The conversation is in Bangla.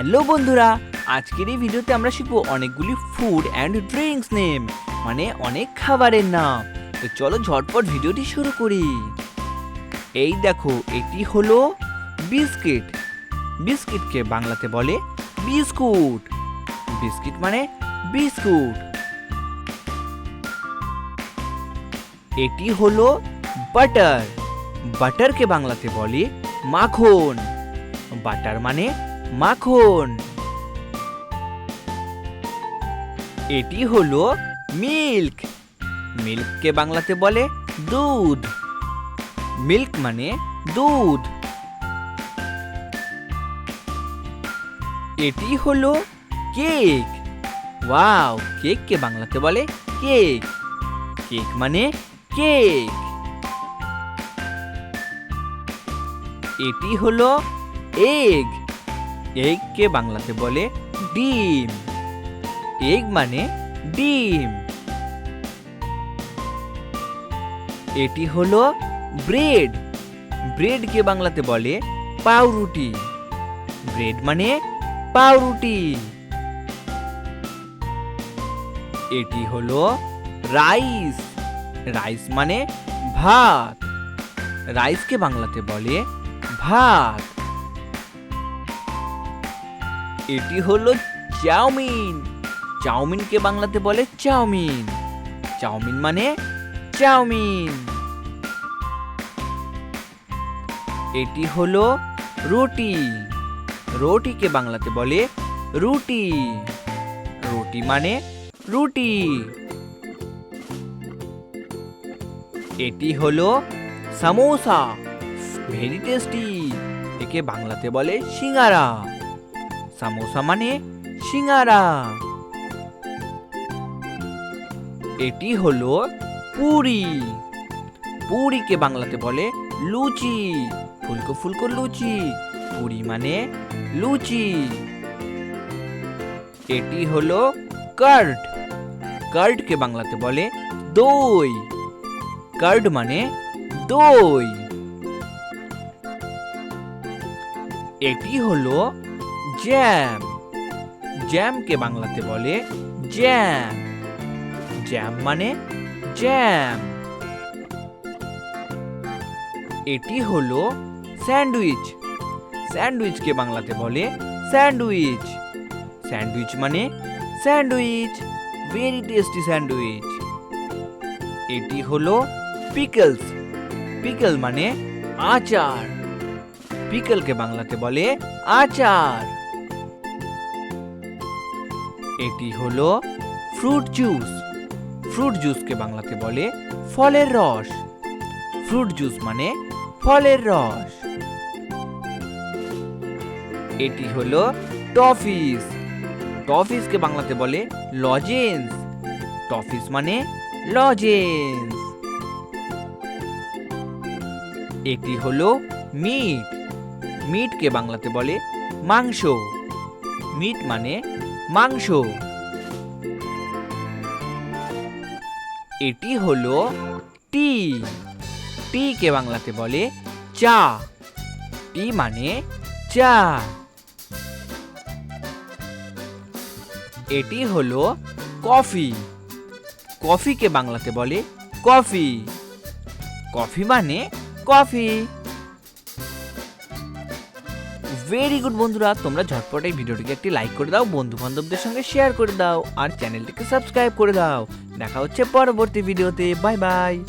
হ্যালো বন্ধুরা, আজকের এই ভিডিওতে আমরা শিখবো অনেকগুলি ফুড অ্যান্ড ড্রিঙ্কস নেম, মানে অনেক খাবারের নাম। তো চলো ঝটপট ভিডিওটি শুরু করি। এই দেখো, এটি হলো বিস্কিট। বিস্কিটকে বাংলাতে বলে বিস্কুট। বিস্কিট মানে বিস্কুট। এটি হলো বাটার। বাটারকে বাংলাতে বলে মাখন। বাটার মানে মাখন। এটি হলো মিল্ক। মিল্ককে বাংলাতে বলে দুধ। মিল্ক মানে দুধ। এটি হলো কেক। ওয়াও, কেককে বাংলাতে বলে কেক। কেক মানে কেক। এটি হলো এগ। এগকে বাংলাতে বলে ডিম। এগ মানে ডিম। এটি হলো ব্রেড। ব্রেডকে বাংলাতে বলে পাউরুটি। ব্রেড মানে পাউরুটি। এটি হলো রাইস। রাইস মানে ভাত। রাইসকে বাংলাতে বলে ভাত। এটি হলো চাউমিন। চাউমিনকে বাংলাতে বলে চাউমিন। চাউমিন মানে চাউমিন। এটি হলো রুটি। রুটিকে বাংলাতে বলে রুটি। রুটি মানে রুটি। এটি হলো সামোসা। Very tasty. একে বাংলাতে বলে সিঙ্গারা। সামোসা মানে সিঙ্গারা। এটি হলো পুরি। পুরিকে বাংলাতে বলে লুচি। ফুলকো ফুলকো লুচি। পুরি মানে লুচি। এটি হলো কার্ড। কার্ডকে বাংলাতে বলে দই। কার্ড মানে দই। এটি হলো জ্যাম। জ্যামকে বাংলাতে বলে জ্যাম। জ্যাম মানে জ্যাম। এটি হলো স্যান্ডউইচ। স্যান্ডউইচকে বাংলাতে বলে স্যান্ডউইচ। স্যান্ডউইচ মানে স্যান্ডউইচ। Very tasty sandwich. এটি হলো পিকলস। পিকল মানে আচার। পিকলকে বাংলাতে বলে আচার। এটি হলো ফ্রুট জুস। ফ্রুট জুসকে বাংলাতে বলে ফলের রস। ফ্রুট জুস মানে ফলের রস। এটি হলো টফিস। টফিসকে বাংলাতে বলে লজেন্স। টফিস মানে লজেন্স। এটি হলো মিট। মিটকে বাংলাতে বলে মাংস। মিট মানে মাংস। এটি হলো টি। টিকে বাংলাতে বলে চা। টি মানে চা। এটি হলো কফি। কফিকে বাংলাতে বলে কফি। কফি মানে কফি। ভেরি গুড বন্ধুরা, তোমরা ঝটপট এই ভিডিওটিকে একটি লাইক করে দাও, বন্ধু বান্ধবদের সঙ্গে শেয়ার করে দাও, আর চ্যানেলটিকে সাবস্ক্রাইব করে দাও। দেখা হচ্ছে পরবর্তী ভিডিওতে। Bye bye.